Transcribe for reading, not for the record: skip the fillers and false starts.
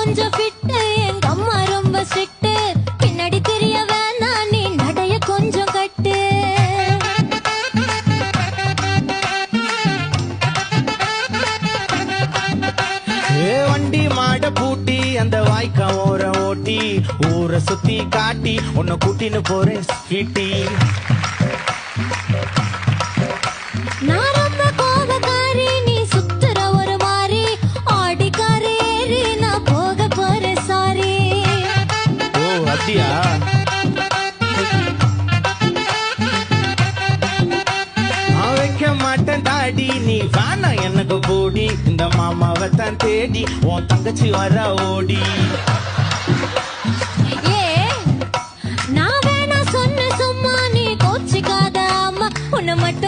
கொஞ்சம் ஃபிட்டு எங்க அம்மா ரொம்ப ஸ்ட்ரிக்ட் பின்னாடி தெரிய வேணாம் நீ நடைய கொஞ்சம் கட்டு வண்டி மாட பூட்டி அந்த வாய்க்கா ஓர ஓட்டி ஊரை சுத்தி காட்டி உன்னை கூட்டின்னு போறேன் ஸ்வீட்டி நான் ரொம்ப கோபக்காரி நீ சுத்துற ஒரு மாதிரி ஆடிக்காரி ஏறி நான் போக போறேன் சாரி ஓ அப்படியா நான் வைக்க மாட்டேன் தாடி நீ வேணா எனக்கு போடி இந்த மாமாவை தான் தேடி உன் தங்கச்சி வர ஓடி ஏ நான் வேணா சொன்ன சும்மா நீ கோச்சிக்காத அம்மா உன்னை மட்டும்